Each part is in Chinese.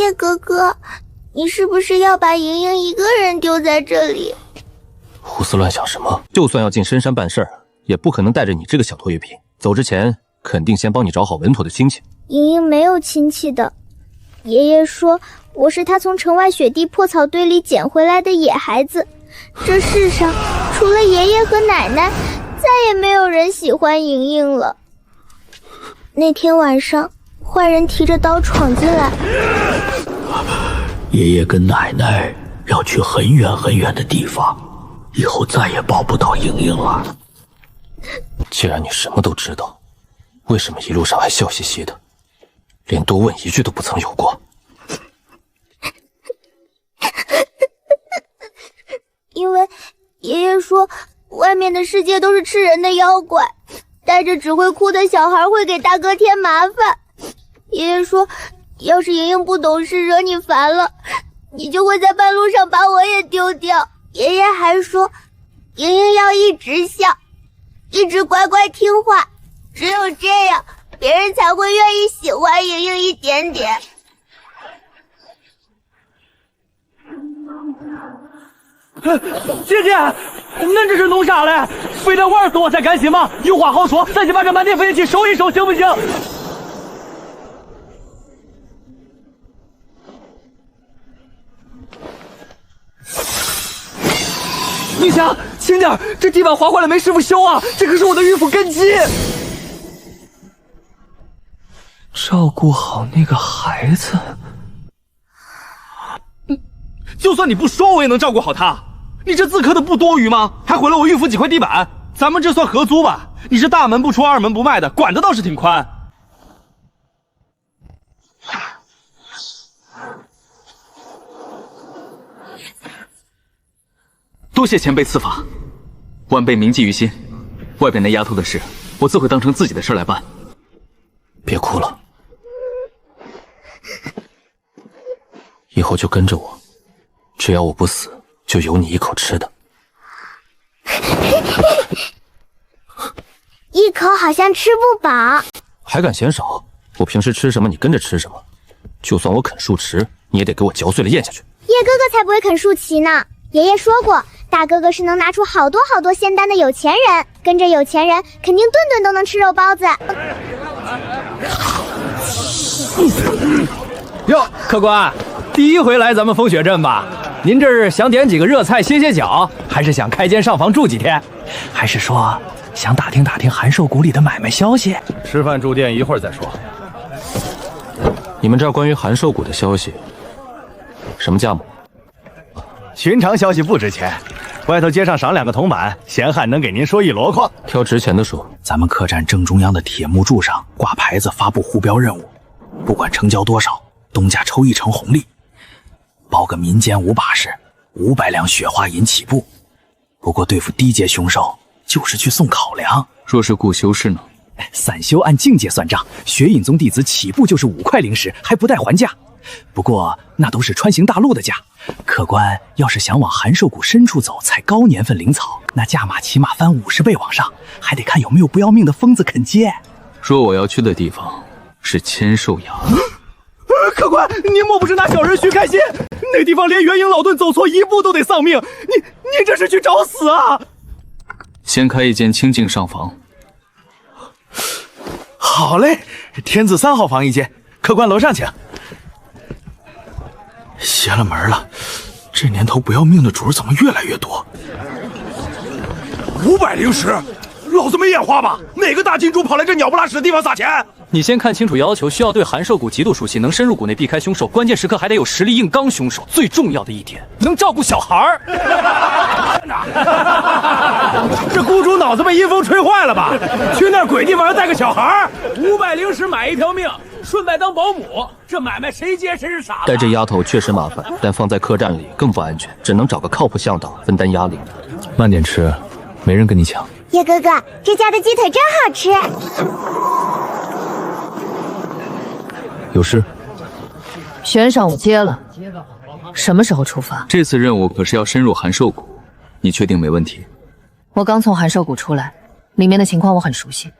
叶哥哥，你是不是要把莹莹一个人丢在这里？胡思乱想什么？就算要进深山办事儿，也不可能带着你这个小拖油瓶。走之前，肯定先帮你找好稳妥的亲戚。莹莹没有亲戚的，爷爷说我是他从城外雪地破草堆里捡回来的野孩子。这世上除了爷爷和奶奶，再也没有人喜欢莹莹了。那天晚上，坏人提着刀闯进来。爷爷跟奶奶要去很远很远的地方，以后再也抱不到莹莹了。既然你什么都知道，为什么一路上还笑嘻嘻的，连多问一句都不曾有过？因为爷爷说外面的世界都是吃人的妖怪，带着只会哭的小孩会给大哥添麻烦。爷爷说要是莹莹不懂事惹你烦了，你就会在半路上把我也丢掉。爷爷还说莹莹要一直笑，一直乖乖听话，只有这样别人才会愿意喜欢莹莹一点点。姐姐，俺这是弄啥嘞？非得玩死我才甘心吗？有话好说，咱就把这满天飞机收一收，行不行？女侠，轻点，这地板滑坏了，没师傅修啊！这可是我的孕妇根基。照顾好那个孩子。就算你不说，我也能照顾好他。你这自磕的不多余吗？还毁了我孕妇几块地板，咱们这算合租吧？你是大门不出二门不迈的，管的倒是挺宽。多谢前辈赐法，晚辈铭记于心。外边那丫头的事，我自会当成自己的事来办。别哭了，以后就跟着我，只要我不死，就有你一口吃的。一口好像吃不饱，还敢嫌少？我平时吃什么你跟着吃什么，就算我啃树池，你也得给我嚼碎了咽下去。叶哥哥才不会啃树皮呢。爷爷说过，大哥哥是能拿出好多好多仙丹的有钱人，跟着有钱人肯定顿顿都能吃肉包子。哟，客官，第一回来咱们风雪镇吧？您这是想点几个热菜歇歇脚，还是想开间上房住几天，还是说想打听打听函授谷里的买卖消息？吃饭住店一会儿再说。你们这儿关于函授谷的消息，什么价目？寻常消息不值钱，外头街上赏2个铜板，闲汉能给您说1箩筐。挑值钱的说。咱们客栈正中央的铁木柱上挂牌子发布互标任务，不管成交多少，东家抽1成红利。包个民间舞把式，500两雪花银起步。不过对付低阶凶手，就是去送考粮。若是顾修士呢？散修按境界算账，雪隐宗弟子起步就是5块灵石，还不带还价。不过那都是穿行大陆的价，客官要是想往函授谷深处走，采高年份灵草，那价码起码翻50倍往上，还得看有没有不要命的疯子肯接。说我要去的地方是千寿崖。客官，您莫不是拿小人虚开心？那地方连元婴老顿走错一步都得丧命，你这是去找死啊！先开一间清静上房。好嘞，天字3号房一间，客官楼上请。邪了门了，这年头不要命的主怎么越来越多？500灵石，老子没眼花吧？哪个大金主跑来这鸟不拉屎的地方撒钱？你先看清楚要求，需要对函授谷极度熟悉，能深入谷内避开凶手，关键时刻还得有实力硬刚凶手。最重要的一点，能照顾小孩儿。这谷主脑子被阴风吹坏了吧？去那鬼地方要带个小孩？500灵石买1条命，顺带当保姆，这买卖谁接谁是傻子？带这丫头确实麻烦，但放在客栈里更不安全，只能找个靠谱向导分担压力。慢点吃，没人跟你抢。叶哥哥，这家的鸡腿真好吃。有事？悬赏我接了，什么时候出发？这次任务可是要深入函授谷，你确定没问题？我刚从函授谷出来，里面的情况我很熟悉。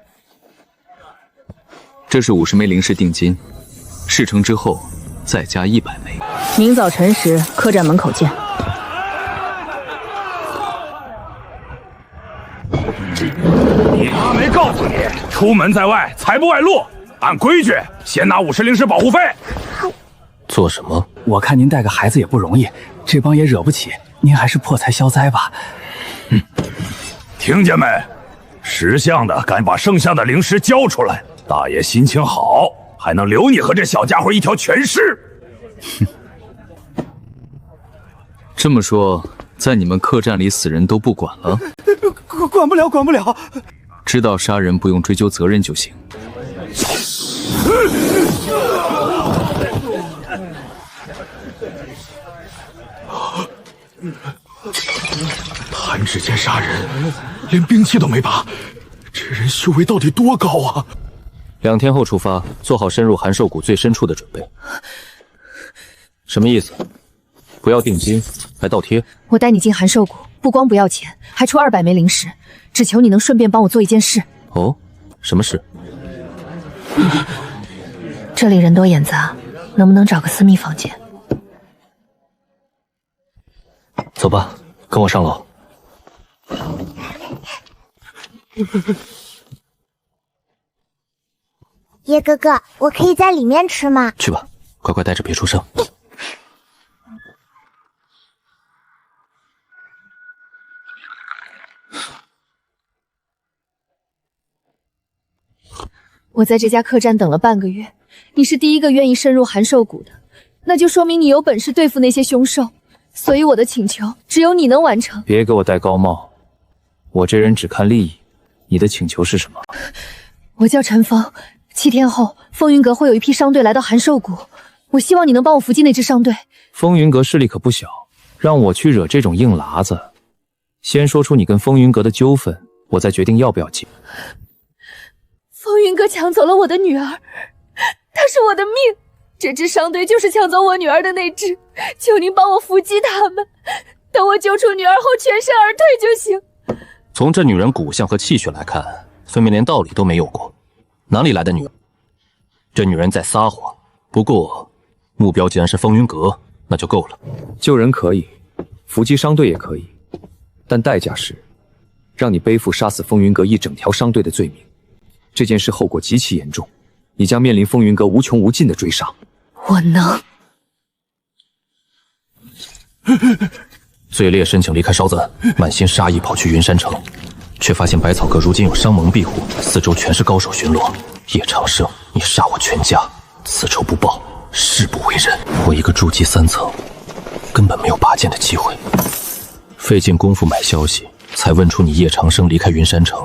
这是50枚灵石定金，事成之后再加100枚。明早晨时，客栈门口见。你妈没告诉你，出门在外财不外露，按规矩先拿50灵石保护费。做什么？我看您带个孩子也不容易，这帮也惹不起，您还是破财消灾吧。听见没？识相的敢把剩下的灵石交出来，大爷心情好，还能留你和这小家伙一条全尸。这么说，在你们客栈里死人都不管了？管不了，管不了。知道杀人不用追究责任就行。弹指间杀人，连兵器都没拔，这人修为到底多高啊？2天后出发，做好深入函兽谷最深处的准备。什么意思？不要定金，还倒贴？我带你进函兽谷，不光不要钱，还出200枚灵石，只求你能顺便帮我做一件事。哦，什么事？这里人多眼杂，能不能找个私密房间？走吧，跟我上楼。叶哥哥，我可以在里面吃吗？去吧，乖乖待着，别出声。我在这家客栈等了半个月，你是第一个愿意深入函兽谷的，那就说明你有本事对付那些凶兽。所以我的请求只有你能完成。别给我戴高帽，我这人只看利益。你的请求是什么？我叫陈峰，7天后风云阁会有一批商队来到函兽谷，我希望你能帮我伏击那支商队。风云阁势力可不小，让我去惹这种硬喇子，先说出你跟风云阁的纠纷，我再决定要不要接。风云阁抢走了我的女儿，她是我的命。这支商队就是抢走我女儿的那支，求您帮我伏击他们，等我救出女儿后全身而退就行。从这女人骨相和气血来看，分明连道理都没有过，哪里来的女儿？这女人在撒谎。不过，目标既然是风云阁，那就够了。救人可以，伏击商队也可以，但代价是让你背负杀死风云阁一整条商队的罪名。这件事后果极其严重，你将面临风云阁无穷无尽的追杀。我能。罪烈申请离开烧子，满心杀意跑去云山城，却发现百草阁如今有商盟庇护，四周全是高手巡逻。叶长生，你杀我全家，此仇不报，誓不为人。我一个筑基3层，根本没有拔剑的机会。费尽功夫买消息，才问出你叶长生离开云山城，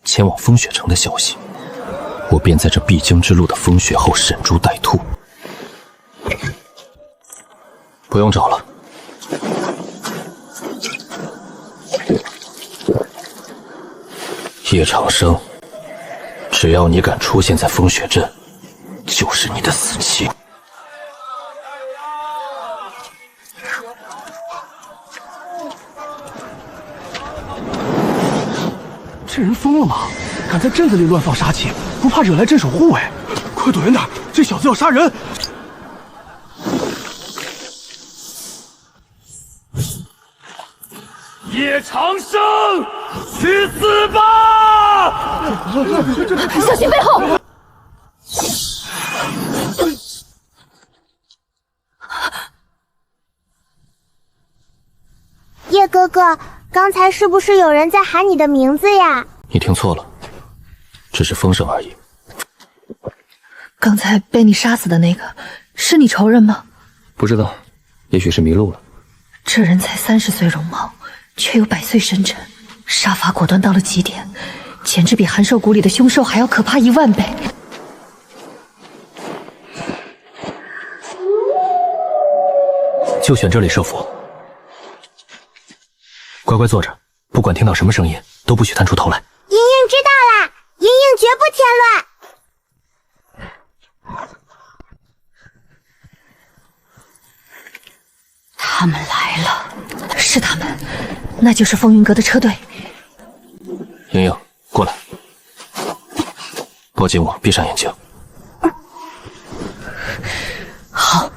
前往风雪城的消息。我便在这必经之路的风雪后守株待兔。不用找了。叶长生，只要你敢出现在风雪镇，就是你的死期。这人疯了吗？敢在镇子里乱放杀气，不怕惹来镇守护卫？快躲远点，这小子要杀人！叶长生，去死吧！小心背后！叶哥哥，刚才是不是有人在喊你的名字呀？你听错了，只是风声而已。刚才被你杀死的那个，是你仇人吗？不知道，也许是迷路了。这人才30岁容貌，却有100岁深沉，杀伐果断到了极点，简直比函兽谷里的凶兽还要可怕10000倍。就选这里设伏，乖乖坐着，不管听到什么声音，都不许探出头来。莹莹知道啦，莹莹绝不添乱。他们来了，是他们，那就是风云阁的车队。莹莹，过来，抱紧我，闭上眼睛。好，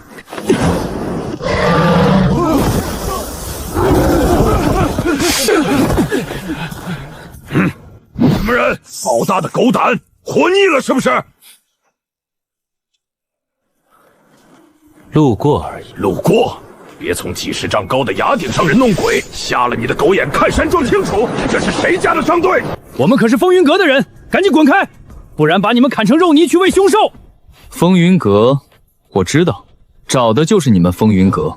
好大的狗胆，活腻了是不是？路过而已。路过，别从几十丈高的崖顶上人弄鬼，瞎了你的狗眼，看山装清楚，这是谁家的商队？我们可是风云阁的人，赶紧滚开，不然把你们砍成肉泥去喂凶兽。风云阁，我知道，找的就是你们风云阁。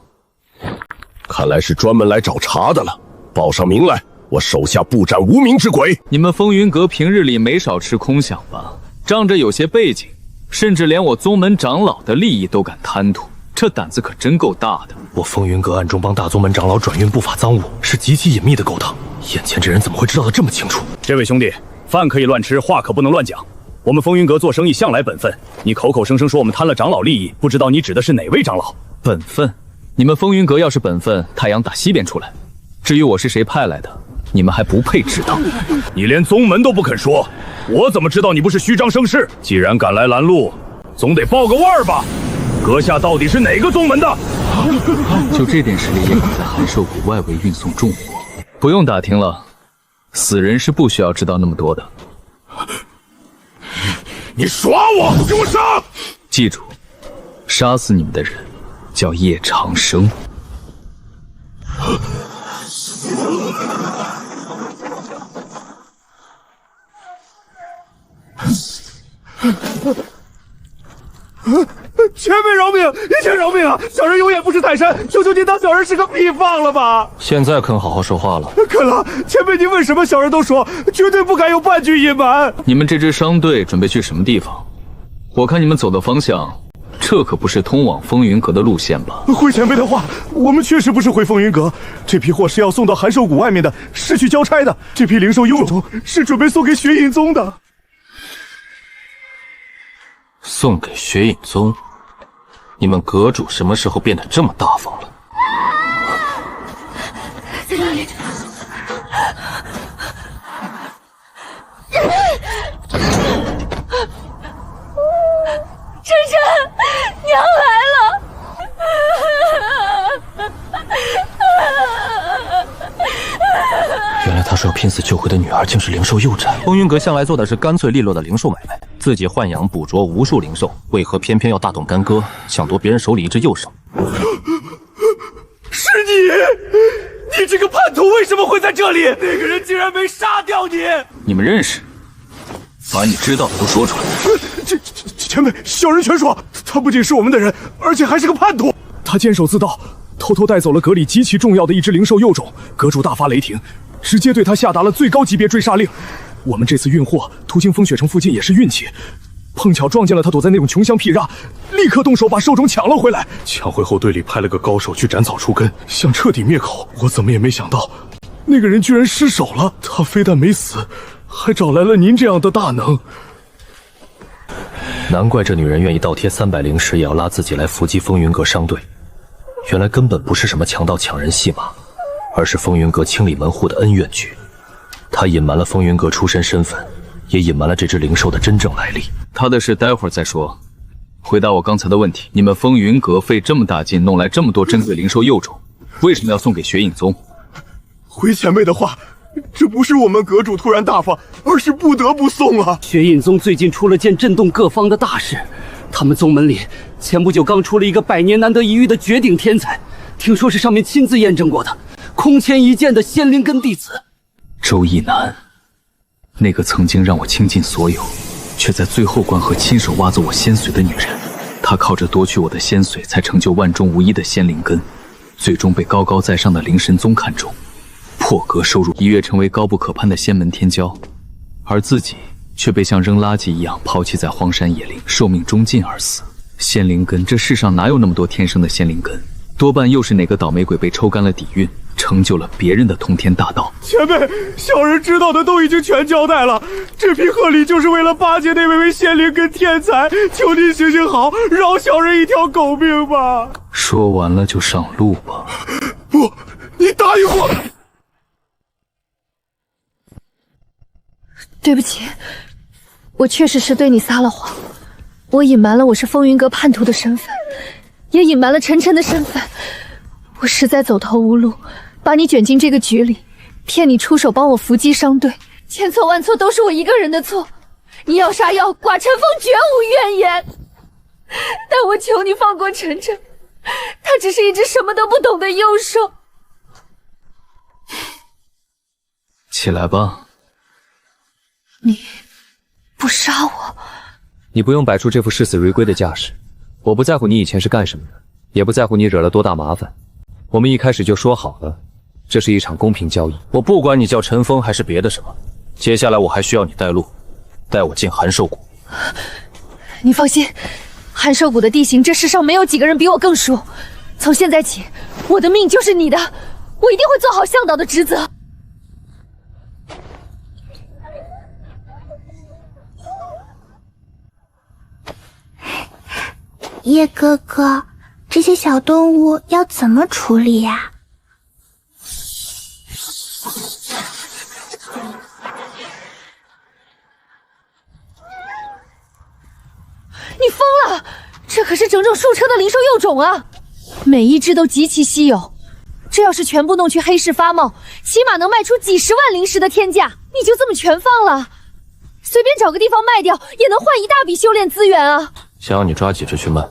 看来是专门来找茬的了，报上名来，我手下不斩无名之鬼。你们风云阁平日里没少吃空饷吧？仗着有些背景，甚至连我宗门长老的利益都敢贪图，这胆子可真够大的。我风云阁暗中帮大宗门长老转运不法赃物，是极其隐秘的勾当。眼前这人怎么会知道的这么清楚？这位兄弟，饭可以乱吃，话可不能乱讲。我们风云阁做生意向来本分，你口口声声说我们贪了长老利益，不知道你指的是哪位长老？本分？你们风云阁要是本分，太阳打西边出来。至于我是谁派来的，你们还不配知道。你连宗门都不肯说，我怎么知道你不是虚张声势？既然敢来拦路，总得报个腕儿吧。阁下到底是哪个宗门的？就这点实力，也敢在函授谷外围运送重货？不用打听了，死人是不需要知道那么多的。你耍我，给我杀！记住，杀死你们的人叫叶长生。前辈饶命！一切饶命啊！小人有眼不识泰山，求求您当小人是个屁放了吧！现在肯好好说话了？肯了，前辈您问什么小人都说，绝对不敢有半句隐瞒。你们这支商队准备去什么地方？我看你们走的方向，这可不是通往风云阁的路线吧？回前辈的话，我们确实不是回风云阁，这批货是要送到函授谷外面的，是去交差的。这批灵兽幼种是准备送给雪隐宗的。送给雪隐宗？你们阁主什么时候变得这么大方了？在这里。晨晨，娘来了！原来他说要拼死救回的女儿竟是灵兽幼崽。风云阁向来做的是干脆利落的灵兽买卖，自己豢养捕捉无数灵兽，为何偏偏要大动干戈，想夺别人手里一只幼兽？是你！你这个叛徒为什么会在这里？那个人竟然没杀掉你！你们认识？把你知道的都说出来。前辈，小人全说，他不仅是我们的人，而且还是个叛徒。他监守自盗，偷偷带走了阁里极其重要的一只灵兽幼种。阁主大发雷霆，直接对他下达了最高级别追杀令。我们这次运货途经风雪城附近也是运气，碰巧撞见了他躲在那种穷乡僻壤，立刻动手把兽种抢了回来。抢回后，队里派了个高手去斩草除根，想彻底灭口。我怎么也没想到，那个人居然失手了。他非但没死，还找来了您这样的大能。难怪这女人愿意倒贴300灵石也要拉自己来伏击风云阁商队，原来根本不是什么强盗抢人戏码，而是风云阁清理门户的恩怨局。她隐瞒了风云阁出身身份，也隐瞒了这只灵兽的真正来历。他的事待会儿再说。回答我刚才的问题，你们风云阁费这么大劲弄来这么多珍贵灵兽幼种，为什么要送给雪隐宗？回前辈的话，这不是我们阁主突然大方，而是不得不送啊！雪隐宗最近出了件震动各方的大事，他们宗门里前不久刚出了一个100年难得一遇的绝顶天才，听说是上面亲自验证过的，空前一剑的仙灵根弟子周一南，那个曾经让我倾尽所有，却在最后关河亲手挖走我仙髓的女人。她靠着夺取我的仙髓，才成就万中无一的仙灵根，最终被高高在上的灵神宗看中，破格收入，一跃成为高不可攀的仙门天骄，而自己却被像扔垃圾一样抛弃在荒山野岭，寿命终尽而死。仙灵根，这世上哪有那么多天生的仙灵根？多半又是哪个倒霉鬼被抽干了底蕴，成就了别人的通天大道。前辈，小人知道的都已经全交代了，这批贺礼就是为了巴结那位仙灵根天才，求您行行好，饶小人一条狗命吧。说完了就上路吧。不，你答应我。对不起，我确实是对你撒了谎，我隐瞒了我是风云阁叛徒的身份，也隐瞒了晨晨的身份。我实在走投无路，把你卷进这个局里，骗你出手帮我伏击商队，千错万错都是我一个人的错。你要杀妖，寡臣凤绝无怨言。但我求你放过晨晨，他只是一只什么都不懂的幼兽。起来吧。你不杀我？你不用摆出这副视死如归的架势。我不在乎你以前是干什么的，也不在乎你惹了多大麻烦。我们一开始就说好了，这是一场公平交易。我不管你叫陈峰还是别的什么，接下来我还需要你带路，带我进寒兽谷。你放心，寒兽谷的地形，这世上没有几个人比我更熟。从现在起，我的命就是你的，我一定会做好向导的职责。叶哥哥，这些小动物要怎么处理呀？你疯了！这可是整整数车的灵兽幼种啊，每一只都极其稀有。这要是全部弄去黑市发贸，起码能卖出几十万灵石的天价。你就这么全放了？随便找个地方卖掉，也能换一大笔修炼资源啊！想要你抓几只去卖。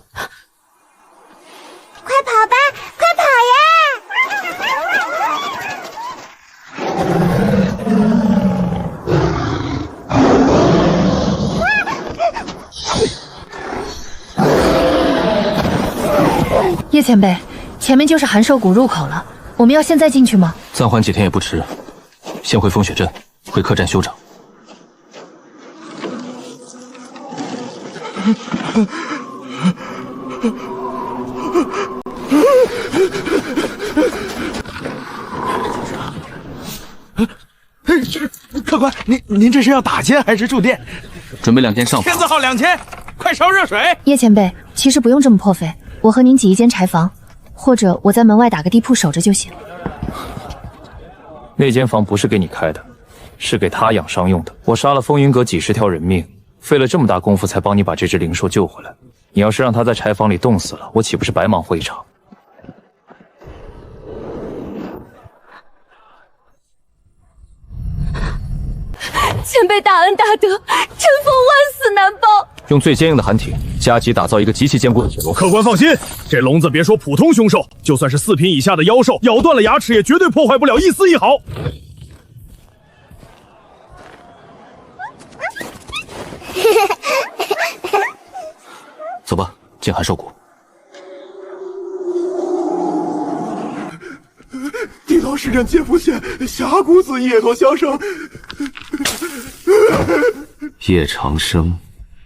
快跑吧，快跑呀！叶前辈，前面就是寒兽谷入口了，我们要现在进去吗？暂缓几天也不迟，先回风雪镇，回客栈休整。客官，您这是要打尖还是住店？准备2间上房。天字号2000，快烧热水！叶前辈，其实不用这么破费，我和您挤一间柴房，或者我在门外打个地铺守着就行。那间房不是给你开的，是给他养伤用的。我杀了风云阁几10条人命，费了这么大功夫才帮你把这只灵兽救回来。你要是让他在柴房里冻死了，我岂不是白忙活一场？前辈大恩大德，臣凤万死难报。用最坚硬的寒铁加急打造一个极其坚固的铁笼。客官放心，这笼子别说普通凶兽，就算是4品以下的妖兽，咬断了牙齿也绝对破坏不了一丝一毫。走吧，进寒兽谷。地道市镇界府县峡谷子叶多相生。叶长生，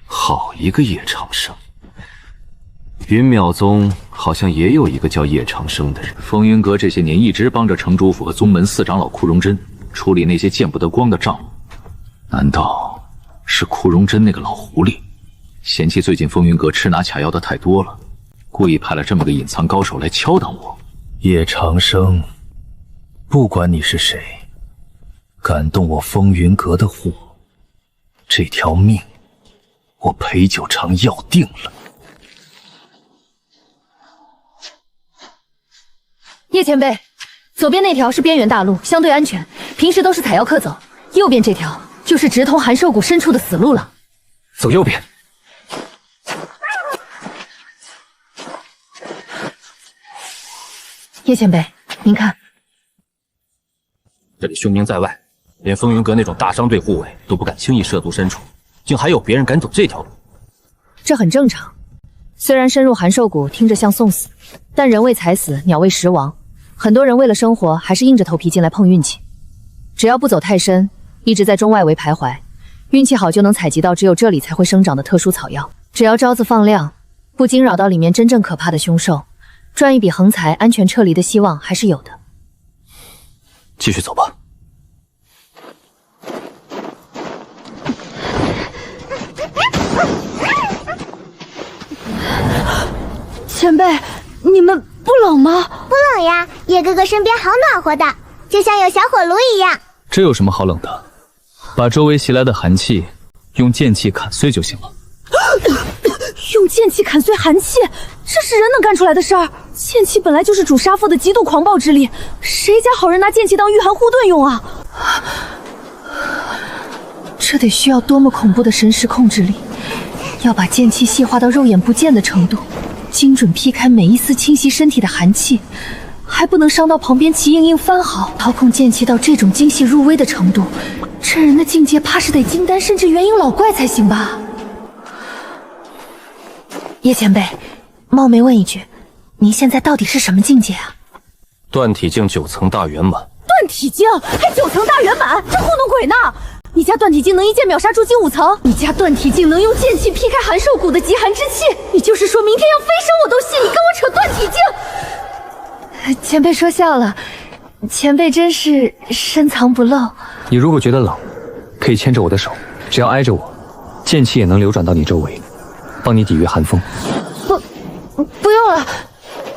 好一个叶长生！云淼宗好像也有一个叫叶长生的人。风云阁这些年一直帮着城主府和宗门4长老库荣真处理那些见不得光的账务，难道是库荣真那个老狐狸嫌弃最近风云阁吃拿卡要的太多了，故意派了这么个隐藏高手来敲打我？叶长生，不管你是谁，敢动我风云阁的货，这条命我裴九长要定了。叶前辈，左边那条是边缘大路，相对安全，平时都是采药客走；右边这条就是直通寒兽谷深处的死路了。走右边。叶前辈，您看，这里凶名在外，连风云阁那种大商队护卫都不敢轻易涉足深处，竟还有别人敢走这条路。这很正常。虽然深入寒兽谷听着像送死，但人为财死，鸟为食亡，很多人为了生活还是硬着头皮进来碰运气。只要不走太深，一直在中外围徘徊，运气好就能采集到只有这里才会生长的特殊草药。只要招子放亮，不惊扰到里面真正可怕的凶兽，赚一笔横财，安全撤离的希望还是有的。继续走吧。前辈，你们不冷吗？不冷呀，叶哥哥身边好暖和的，就像有小火炉一样。这有什么好冷的？把周围袭来的寒气用剑气砍碎就行了。用剑气砍碎寒气，这是人能干出来的事儿？剑气本来就是主杀父的极度狂暴之力，谁家好人拿剑气当御寒护盾用啊？这得需要多么恐怖的神识控制力！要把剑气细化到肉眼不见的程度，精准劈开每一丝侵袭身体的寒气，还不能伤到旁边齐硬硬番毫。操控剑气到这种精细入微的程度，这人的境界怕是得金丹甚至元婴老怪才行吧？叶前辈，冒昧问一句，您现在到底是什么境界啊？断体境9层大圆满。断体境还9层大圆满，这糊弄鬼呢！你家断体境能一剑秒杀筑基5层，你家断体境能用剑气劈开寒兽骨的极寒之气，你就是说明天要飞升我都信，你跟我扯断体境！前辈说笑了，前辈真是深藏不露。你如果觉得冷，可以牵着我的手，只要挨着我，剑气也能流转到你周围，帮你抵御寒风。不用了，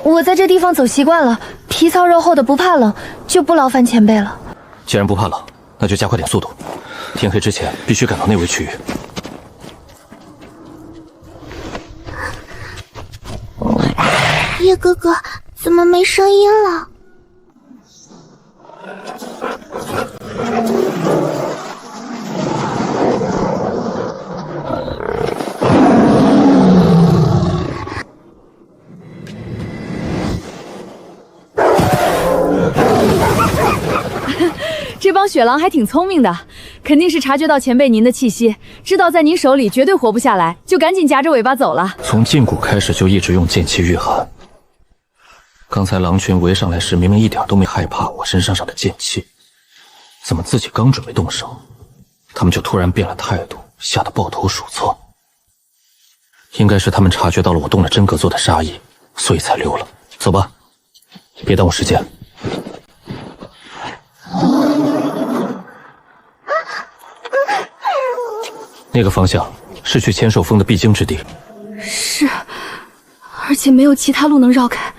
我在这地方走习惯了，皮糙肉厚的不怕冷，就不劳烦前辈了。既然不怕冷，那就加快点速度，天黑之前必须赶到内卫区域。叶哥哥，怎么没声音了？这帮雪狼还挺聪明的，肯定是察觉到前辈您的气息，知道在您手里绝对活不下来，就赶紧夹着尾巴走了。从禁锢开始就一直用剑气御寒。刚才狼群围上来时，明明一点都没害怕我身上的剑气，怎么自己刚准备动手，他们就突然变了态度，吓得抱头鼠窜？应该是他们察觉到了我动了真格做的杀意，所以才溜了。走吧，别耽误时间。那个方向是去千兽峰的必经之地。是，而且没有其他路能绕开。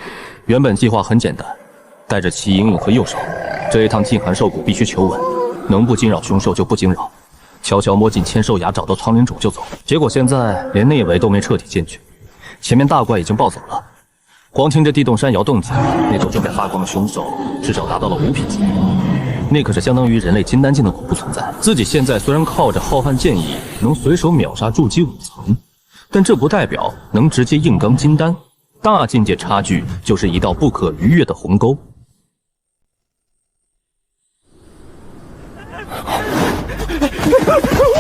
原本计划很简单，带着齐莹莹和右手，这一趟进寒兽谷必须求稳，能不惊扰凶兽就不惊扰，悄悄摸进千兽崖，找到苍灵种就走。结果现在连内围都没彻底进去，前面大怪已经暴走了，光听着地洞山摇动静，那头正在发光的凶兽至少达到了5品级别，那可是相当于人类金丹境的恐怖存在。自己现在虽然靠着浩瀚剑意能随手秒杀筑基5层，但这不代表能直接硬刚金丹。大境界差距就是一道不可逾越的鸿沟。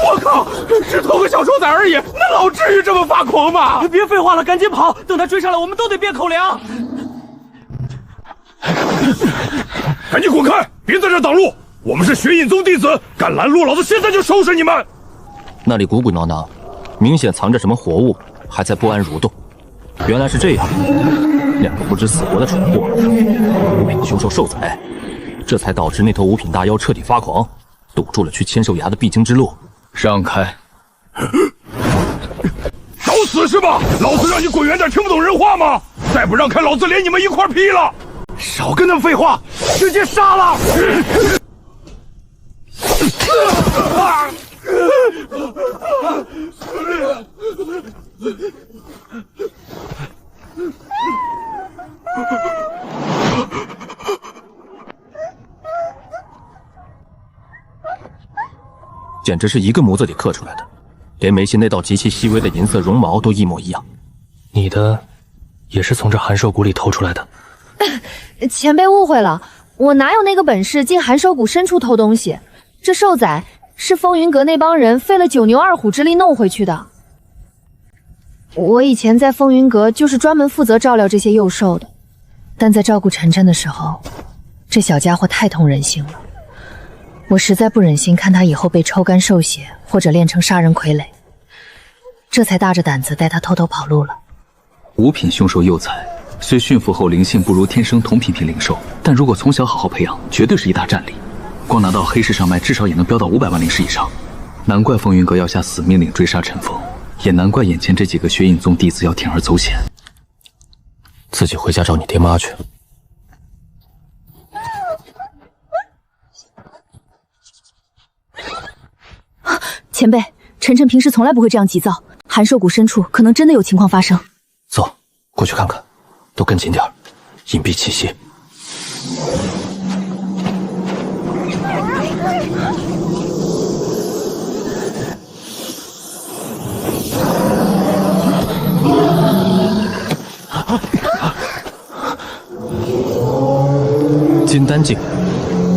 我靠，只偷个小兽崽而已，那老至于这么发狂吗？别废话了，赶紧跑！等他追上来，我们都得变口粮。赶紧滚开，别在这挡路！我们是血影宗弟子，敢拦路，老子现在就收拾你们！那里鼓鼓囊囊，明显藏着什么活物，还在不安蠕动。原来是这样，两个不知死活的蠢货，5品凶兽兽崽，这才导致那头5品大妖彻底发狂，堵住了去千兽崖的必经之路。让开！找死是吧？老子让你滚远点，听不懂人话吗？再不让开，老子连你们一块劈了！少跟他们废话，直接杀了！简直是一个模子里刻出来的，连眉心那道极其细微的银色绒毛都一模一样。你的也是从这寒兽谷里偷出来的？前辈误会了，我哪有那个本事进寒兽谷深处偷东西？这兽崽是风云阁那帮人费了9牛2虎之力弄回去的。我以前在风云阁就是专门负责照料这些幼兽的，但在照顾晨晨的时候，这小家伙太通人性了，我实在不忍心看他以后被抽干受血，或者练成杀人傀儡，这才大着胆子带他偷偷跑路了。5品凶兽幼崽，虽驯服后灵性不如天生同品灵兽，但如果从小好好培养，绝对是一大战力。光拿到黑市上卖，至少也能飙到500万灵石以上。难怪风云阁要下死命令追杀陈峰，也难怪眼前这几个血影宗弟子要铤而走险。自己回家找你爹妈去。前辈，晨晨平时从来不会这样急躁，寒兽谷深处可能真的有情况发生。走，过去看看，都跟紧点，隐蔽气息。金丹境，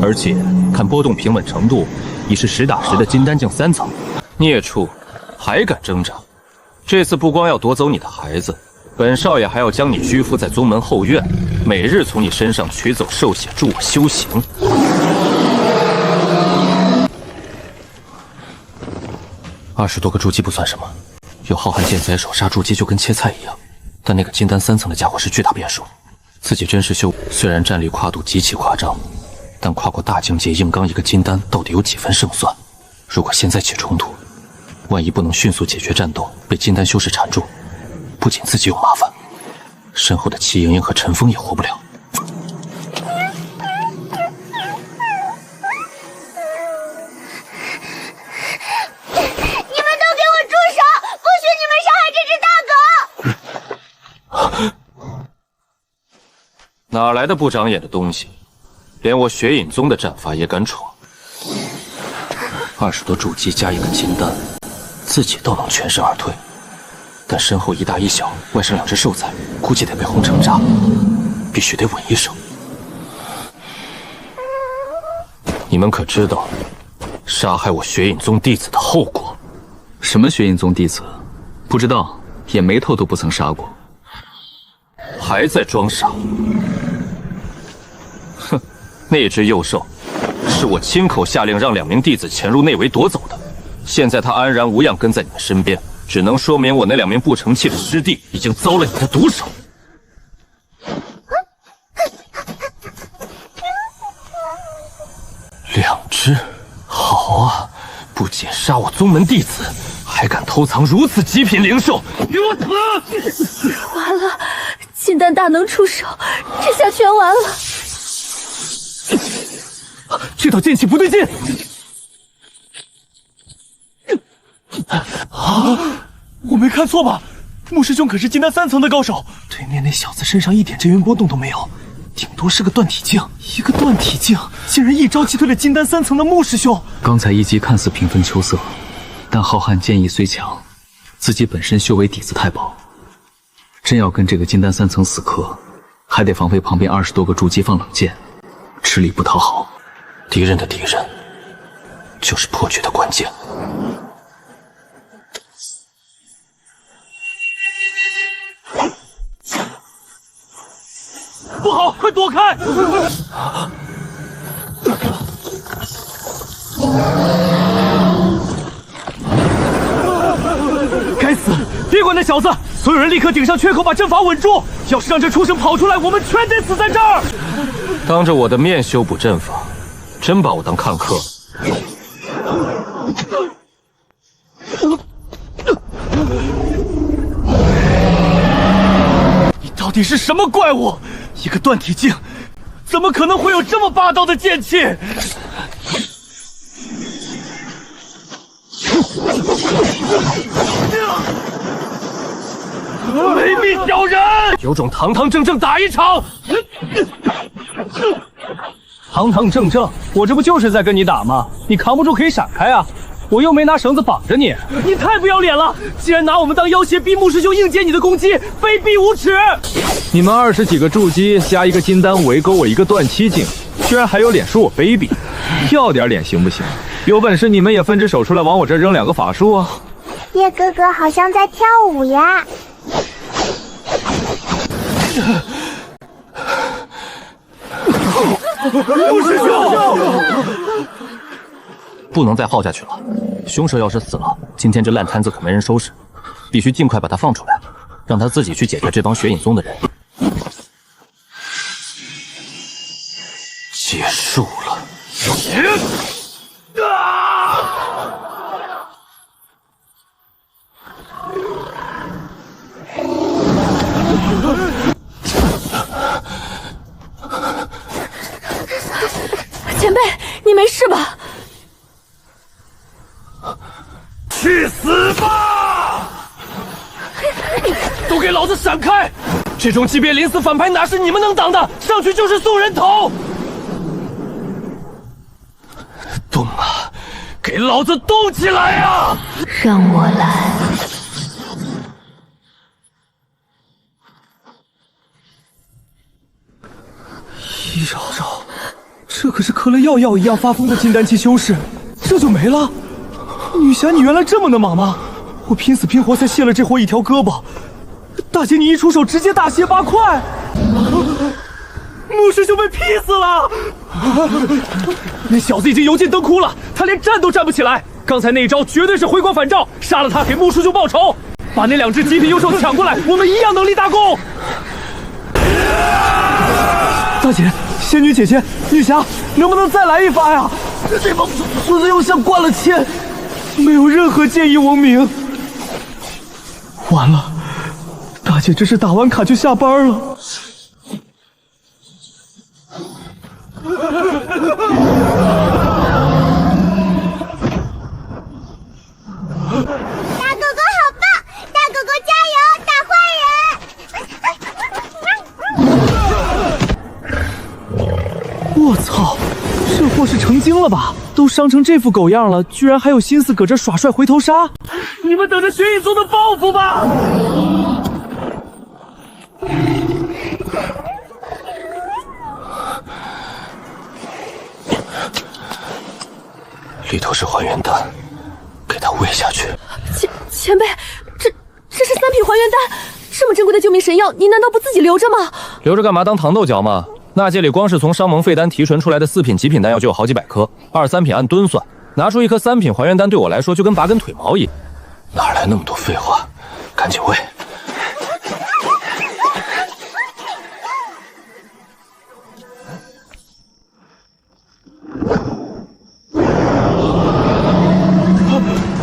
而且看波动平稳程度，已是实打实的金丹境3层。孽畜，还敢挣扎！这次不光要夺走你的孩子，本少爷还要将你拘缚在宗门后院，每日从你身上取走兽血，助我修行。20多个筑基不算什么，有浩瀚剑在手，杀筑基就跟切菜一样。但那个金丹3层的家伙是巨大变数。自己真实修，虽然战力跨度极其夸张，但跨过大境界硬刚一个金丹，到底有几分胜算？如果现在起冲突，万一不能迅速解决战斗，被金丹修士缠住，不仅自己有麻烦，身后的齐莹莹和陈峰也活不了。你们都给我住手！不许你们伤害这只大狗！哪来的不长眼的东西？连我雪隐宗的战法也敢闯！20多筑基加一个金丹，自己倒能全身而退，但身后一大一小，外甥2只兽崽，估计得被轰成渣，必须得稳一手。你们可知道杀害我雪隐宗弟子的后果？什么雪隐宗弟子？不知道，眼眉头都不曾杀过。还在装傻？哼，那只幼兽是我亲口下令让2名弟子潜入内围夺走的，现在他安然无恙跟在你们身边，只能说明我那2名不成器的师弟已经遭了你的毒手。2只，好啊！不仅杀我宗门弟子，还敢偷藏如此极品灵兽，给我死！完了，金丹大能出手，这下全完了。这道剑气不对劲！啊！我没看错吧？穆师兄可是金丹3层的高手，对面那小子身上一点阵元波动都没有，顶多是个断体境。一个断体境，竟然一招击退了金丹3层的穆师兄。刚才一击看似平分秋色，但浩瀚剑意虽强，自己本身修为底子太薄，真要跟这个金丹3层死磕，还得防备旁边20多个筑基放冷箭，吃力不讨好。敌人的敌人，就是破局的关键。不好，快躲开！该死！别管那小子，所有人立刻顶上缺口，把阵法稳住。要是让这畜生跑出来，我们全得死在这儿。当着我的面修补阵法，真把我当看客了。你到底是什么怪物？一个断体境，怎么可能会有这么霸道的剑气？卑鄙小人！有种堂堂正正打一场！堂堂正正，我这不就是在跟你打吗？你扛不住可以闪开啊，我又没拿绳子绑着你。你太不要脸了！竟然拿我们当要挟，逼穆师兄应接你的攻击，卑鄙无耻！你们20几个筑基加一个金丹围勾我一个断七境，居然还有脸说我卑鄙？要点脸行不行？有本事你们也分只手出来往我这扔2个法术啊！叶哥哥好像在跳舞呀。穆师兄，不能再耗下去了。凶手要是死了，今天这烂摊子可没人收拾，必须尽快把他放出来，让他自己去解决这帮雪隐宗的人。结束了。前辈，你没事吧？去死吧！都给老子闪开！这种级别临死反派哪是你们能挡的？上去就是送人头！动啊！给老子动起来啊！让我来。一扰扰，这可是嗑了药一样发疯的金丹期修士，这就没了？女侠，你原来这么能忙吗？我拼死拼活才卸了这货一条胳膊，大姐你一出手直接大卸8块，穆师兄被劈死了！那小子已经油尽灯枯了，他连站都站不起来。刚才那一招绝对是回光返照，杀了他给穆师兄报仇，把那2只极品幽兽抢过来，我们一样能立大功。大姐，仙女姐姐，女侠，能不能再来一发呀？这帮孙子又像灌了铅，没有任何见义亡名。完了，大姐这是打完卡就下班了。大哥哥好棒！大哥哥加油，打坏人！我操，这货是成精了吧？都伤成这副狗样了，居然还有心思搁这耍帅回头杀！你们等着血影宗的报复吧！里头是还原丹，给他喂下去。前辈，这是3品还原丹，这么珍贵的救命神药，你难道不自己留着吗？留着干嘛？当糖豆嚼吗？那界里光是从商盟废丹提纯出来的4品极品丹药就有好几百颗，2、3品按吨算，拿出一颗3品还原丹对我来说就跟拔根腿毛一样。哪来那么多废话？赶紧喂！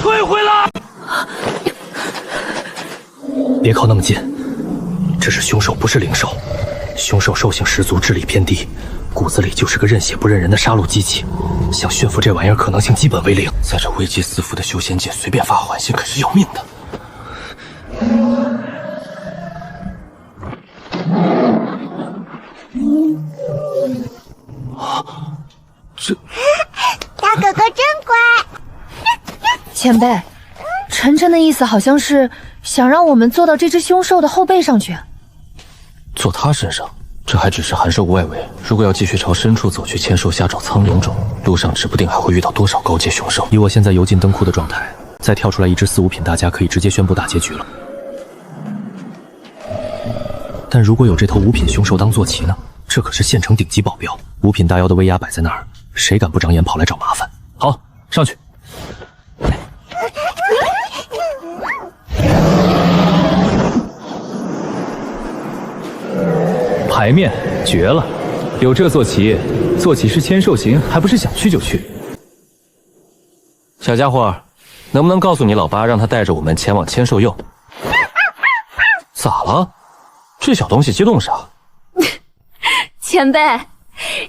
退回来！别靠那么近，这是凶兽，不是灵兽。凶兽兽性十足，智力偏低，骨子里就是个认血不认人的杀戮机器。想驯服这玩意儿可能性基本为零。在这危机四伏的修仙界，随便发缓心可是要命的。这大哥哥真乖。前辈，晨晨的意思好像是想让我们坐到这只凶兽的后背上去。坐他身上，这还只是函授外围。如果要继续朝深处走去千兽下找苍龙种，路上指不定还会遇到多少高阶凶兽。以我现在油尽灯枯的状态，再跳出来一只4、5品大家，可以直接宣布大结局了。但如果有这头5品凶兽当坐骑呢？这可是县城顶级保镖，5品大妖的威压摆在那儿，谁敢不长眼跑来找麻烦？好，上去。牌面绝了，有这坐骑，坐骑是千兽行，还不是想去就去。小家伙，能不能告诉你老爸，让他带着我们前往千兽囿？咋了？这小东西激动啥？前辈，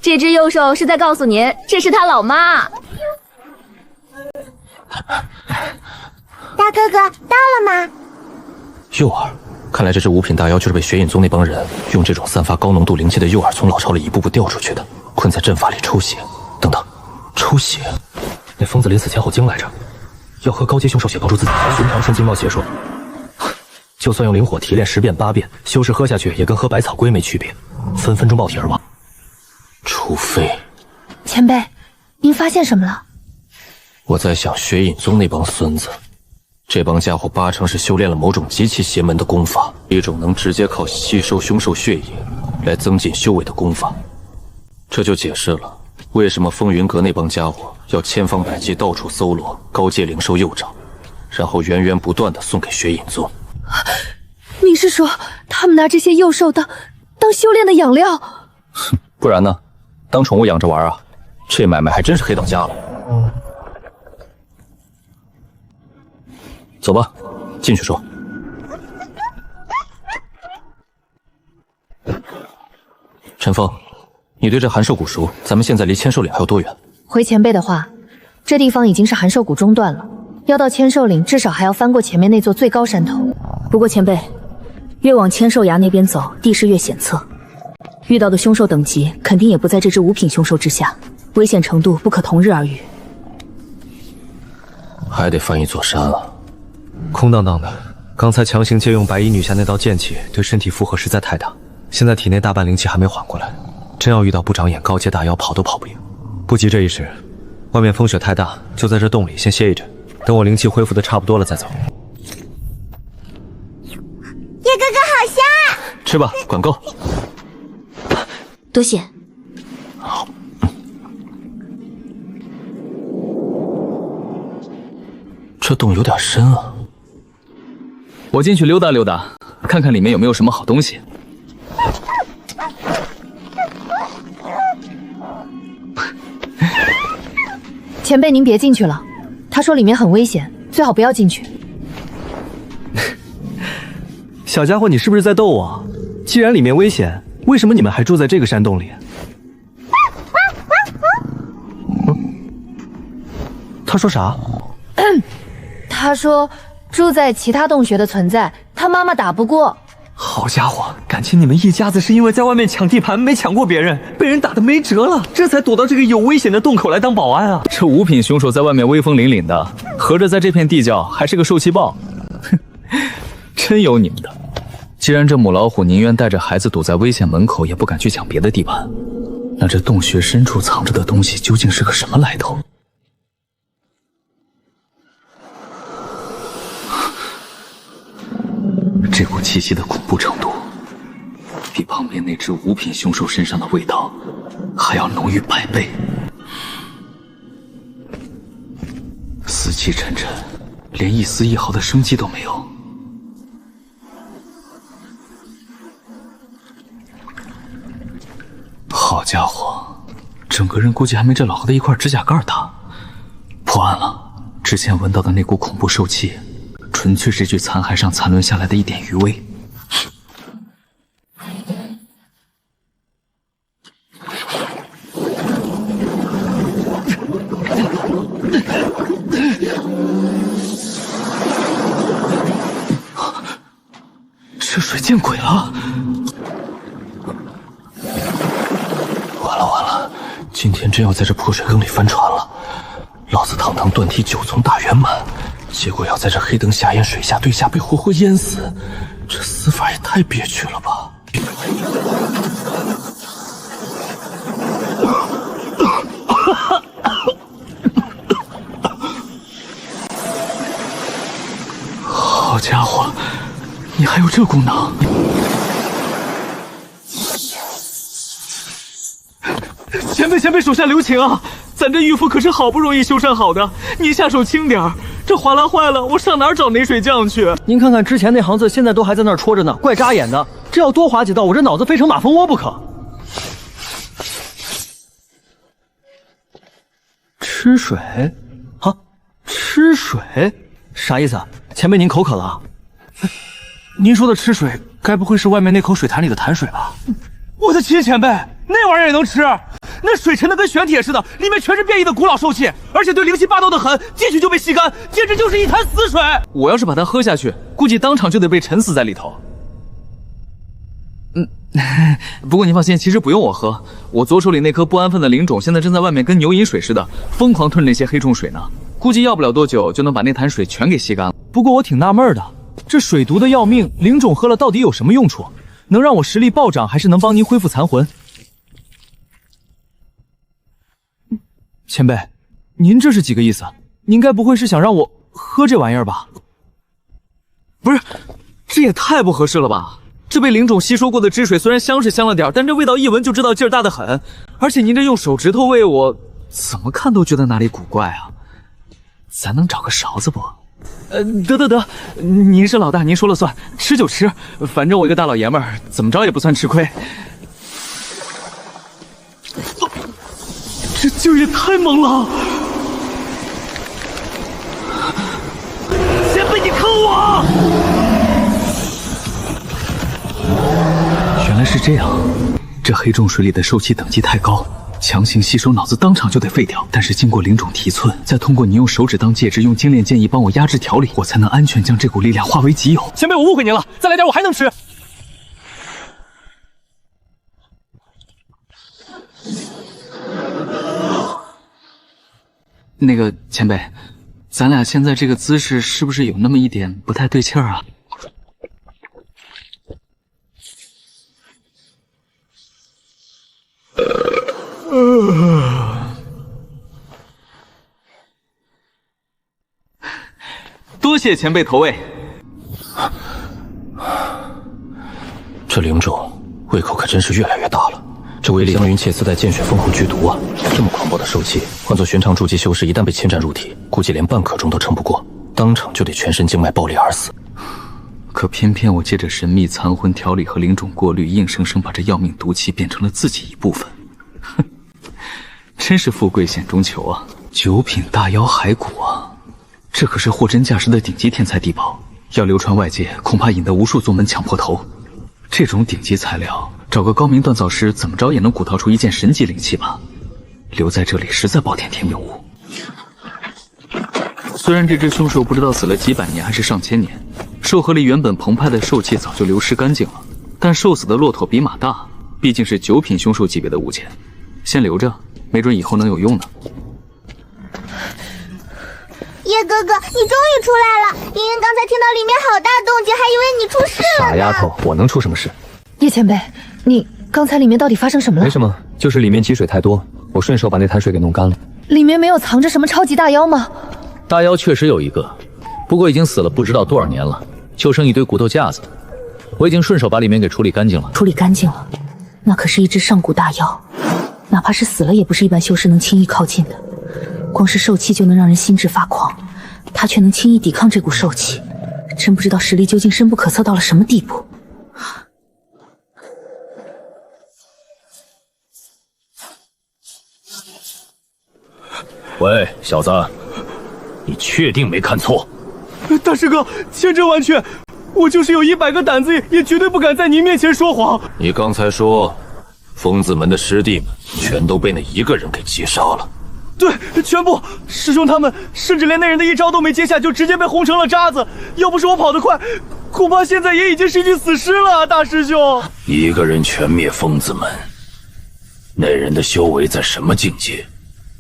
这只幼兽是在告诉您，这是他老妈。大哥哥到了吗？诱饵，看来这只5品大妖就是被血影宗那帮人用这种散发高浓度灵气的诱饵从老巢里一步步调出去的，困在阵法里抽血。等等，抽血？那疯子临死前好精来着，要喝高阶凶兽血帮助自己。寻常生经贸邪说，就算用灵火提炼10遍8遍，修士喝下去也跟喝百草龟没区别，分分钟爆体而亡。除非……前辈，您发现什么了？我在想血影宗那帮孙子。这帮家伙8成是修炼了某种极其邪门的功法，一种能直接靠吸收凶兽血液来增进修为的功法。这就解释了为什么风云阁那帮家伙要千方百计到处搜罗高阶灵兽幼长，然后源源不断的送给血影宗。你是说他们拿这些幼兽当修炼的养料？哼，不然呢？当宠物养着玩啊？这买卖还真是黑到家了。走吧，进去说。陈峰，你对这函授谷熟，咱们现在离千兽岭还有多远？回前辈的话，这地方已经是函授谷中段了，要到千兽岭至少还要翻过前面那座最高山头。不过前辈，越往千兽崖那边走，地势越险侧，遇到的凶兽等级肯定也不在这只5品凶兽之下，危险程度不可同日而语。还得翻一座山啊！空荡荡的，刚才强行借用白衣女侠那道剑气，对身体负荷实在太大。现在体内大半灵气还没缓过来，真要遇到不长眼、高阶大妖，跑都跑不赢。不急这一时，外面风雪太大，就在这洞里先歇一阵，等我灵气恢复的差不多了再走。叶哥哥好香啊！吃吧，管够。多谢。好。这洞有点深啊，我进去溜达溜达，看看里面有没有什么好东西。前辈，您别进去了，他说里面很危险，最好不要进去。小家伙，你是不是在逗我？既然里面危险，为什么你们还住在这个山洞里？他说啥？他说住在其他洞穴的存在，他妈妈打不过。好家伙，感情你们一家子是因为在外面抢地盘没抢过别人，被人打得没辙了，这才躲到这个有危险的洞口来当保安啊！这五品凶手在外面威风凛凛的，合着在这片地窖还是个受气包，哼，真有你们的！既然这母老虎宁愿带着孩子堵在危险门口，也不敢去抢别的地盘，那这洞穴深处藏着的东西究竟是个什么来头？这股气息的恐怖程度，比旁边那只五品凶兽身上的味道还要浓郁100倍。死气沉沉，连一丝一毫的生机都没有。好家伙，整个人估计还没这老何的一块指甲盖大。破案了，之前闻到的那股恐怖兽气，纯粹是具残骸上残留下来的一点余味。这水见鬼了！完了完了，今天真要在这破水坑里翻船了。老子堂堂断体9重大圆满，结果要在这黑灯瞎眼水下对下被活活淹死，这死法也太憋屈了吧！好家伙，你还有这功能！前辈手下留情啊！咱这玉符可是好不容易修缮好的，你下手轻点儿，这划拉坏了，我上哪儿找哪水匠去？您看看之前那行字，现在都还在那儿戳着呢，怪扎眼的。这要多划几道，我这脑子非成马蜂窝不可。吃水？啊？吃水？啥意思啊？前辈您口渴了啊？您说的吃水，该不会是外面那口水潭里的潭水吧？我的亲前辈，那玩意儿也能吃？那水沉的跟玄铁似的，里面全是变异的古老兽气，而且对灵气霸道的很，进去就被吸干，简直就是一潭死水。我要是把它喝下去，估计当场就得被沉死在里头。不过您放心，其实不用我喝，我左手里那颗不安分的灵种现在正在外面跟牛饮水似的，疯狂吞那些黑虫水呢，估计要不了多久就能把那潭水全给吸干了。不过我挺纳闷的，这水毒的要命，灵种喝了到底有什么用处？能让我实力暴涨，还是能帮您恢复残魂？前辈，您这是几个意思？您该不会是想让我喝这玩意儿吧？不是，这也太不合适了吧！这被灵种吸收过的汁水虽然香是香了点，但这味道一闻就知道劲儿大得很。而且您这用手指头喂我，怎么看都觉得哪里古怪啊！咱能找个勺子不？得，您是老大，您说了算，吃就吃，反正我一个大老爷们儿，怎么着也不算吃亏。这劲儿也太猛了！前辈，你坑我！原来是这样，这黑种水里的兽气等级太高，强行吸收脑子当场就得废掉。但是经过灵种提寸，再通过你用手指当介质，用精炼剑意帮我压制调理，我才能安全将这股力量化为己有。前辈，我误会您了，再来点我还能吃。那个前辈，咱俩现在这个姿势是不是有那么一点不太对劲儿啊？谢前辈投喂。这灵种胃口可真是越来越大了。这威力相云切丝带见血封喉剧毒啊！这么狂暴的兽气，换做寻常筑基修士，一旦被侵占入体，估计连半刻钟都撑不过，当场就得全身经脉爆裂而死。可偏偏我借着神秘残魂调理和灵种过滤，硬生生把这要命毒气变成了自己一部分。哼，真是富贵险中求啊！九品大妖骸骨啊，这可是货真价实的顶级天才地宝，要流传外界，恐怕引得无数宗门抢破头。这种顶级材料，找个高明锻造师，怎么着也能鼓捣出一件神级灵器吧？留在这里实在暴殄天物。虽然这只凶兽不知道死了几百年还是上千年，兽核里原本澎湃的兽气早就流失干净了，但兽死的骆驼比马大，毕竟是9品凶兽级别的物件，先留着，没准以后能有用呢。叶哥哥，你终于出来了！莹莹刚才听到里面好大动静，还以为你出事了呢。傻丫头，我能出什么事？叶前辈，你刚才里面到底发生什么了？没什么，就是里面积水太多，我顺手把那潭水给弄干了。里面没有藏着什么超级大妖吗？大妖确实有一个，不过已经死了不知道多少年了，就剩一堆骨头架子。我已经顺手把里面给处理干净了。处理干净了，那可是一只上古大妖，哪怕是死了，也不是一般修士能轻易靠近的。光是兽气就能让人心智发狂，他却能轻易抵抗这股兽气，真不知道实力究竟深不可测到了什么地步。喂，小子，你确定没看错？大师哥，千真万确，我就是有100个胆子也绝对不敢在您面前说谎。你刚才说，疯子门的师弟们全都被那一个人给击杀了。对，全部师兄他们甚至连那人的一招都没接下，就直接被轰成了渣子。要不是我跑得快，恐怕现在也已经是一具死尸了。大师兄，一个人全灭疯子门，那人的修为在什么境界？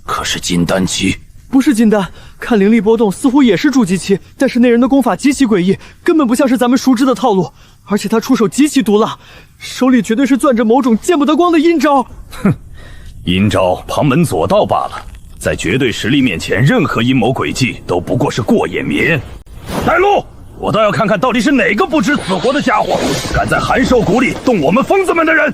可是金丹期？不是金丹，看灵力波动似乎也是筑基期，但是那人的功法极其诡异，根本不像是咱们熟知的套路，而且他出手极其毒辣，手里绝对是攥着某种见不得光的阴招。哼，阴招旁门左道罢了。在绝对实力面前，任何阴谋诡计都不过是过眼云烟。带路，我倒要看看到底是哪个不知死活的家伙，敢在寒兽谷里动我们疯子们的人。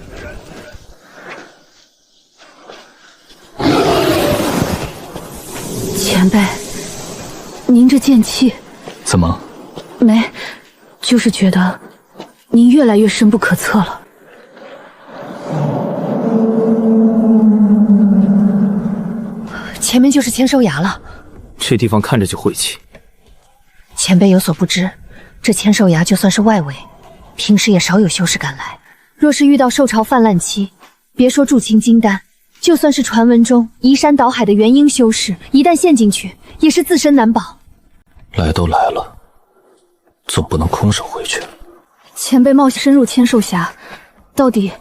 前辈，您这剑气怎么？没，就是觉得您越来越深不可测了。前面就是千兽崖了，这地方看着就晦气。前辈有所不知，这千兽崖就算是外围，平时也少有修士敢来。若是遇到兽潮泛滥期，别说筑青金丹，就算是传闻中移山倒海的元婴修士，一旦陷进去，也是自身难保。来都来了，总不能空手回去。前辈冒险深入千兽峡，到底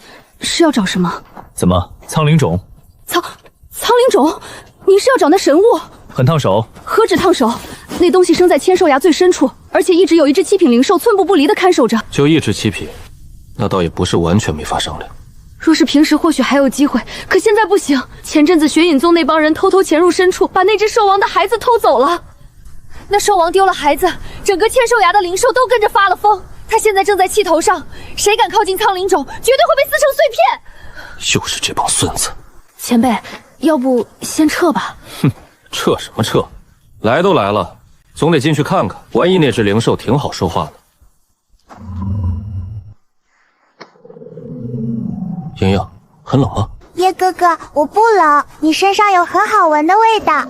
是要找什么？怎么，苍灵种？苍灵种？您是要找那神物？很烫手。何止烫手，那东西生在千兽崖最深处，而且一直有一只7品灵兽寸步不离地看守着。就一只7品，那倒也不是完全没法商量。若是平时或许还有机会，可现在不行。前阵子雪隐宗那帮人偷偷潜入深处，把那只兽王的孩子偷走了。那兽王丢了孩子，整个千兽崖的灵兽都跟着发了疯。他现在正在气头上，谁敢靠近苍灵种，绝对会被撕成碎片。又是这帮孙子！前辈，要不先撤吧？哼，撤什么撤？来都来了，总得进去看看，万一那只灵兽挺好说话的。莹莹，很冷吗？叶哥哥，我不冷，你身上有很好闻的味道。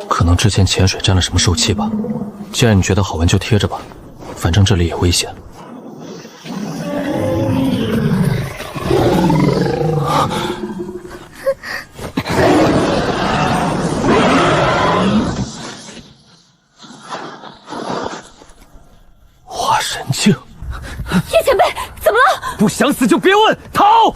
可能之前潜水沾了什么兽气吧。既然你觉得好闻，就贴着吧，反正这里也危险。化神镜。叶前辈，怎么了？不想死就别问，逃！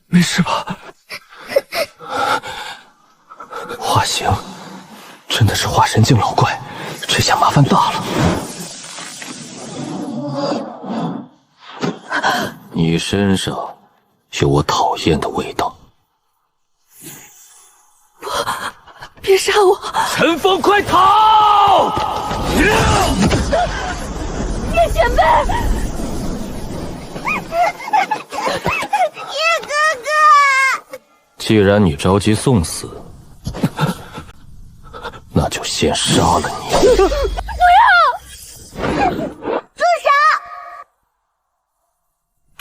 没事吧？化形，真的是化神境老怪，这下麻烦大了。你身上有我讨厌的味道。别杀我！陈峰，快逃！叶前辈，叶哥哥，既然你着急送死，那就先杀了你。不要！住手！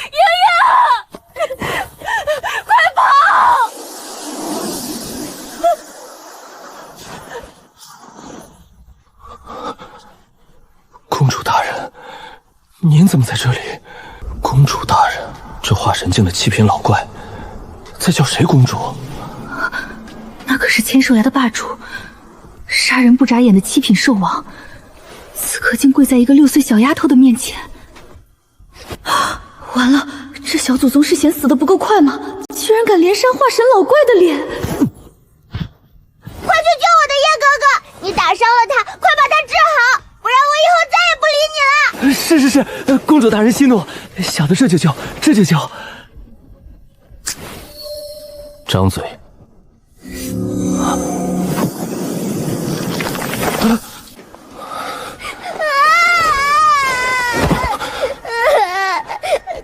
莹莹，快跑！公主大人，您怎么在这里？公主大人，这化神境的七品老怪，在叫谁公主？那可是千兽崖的霸主，杀人不眨眼的七品兽王，此刻竟跪在一个6岁小丫头的面前。完了，这小祖宗是嫌死的不够快吗？居然敢连扇化神老怪的脸！快去救我的叶哥哥！你打伤了他，快把他治好，不然我以后再也不理你了。是，公主大人息怒，小的这就救，这就救。张嘴！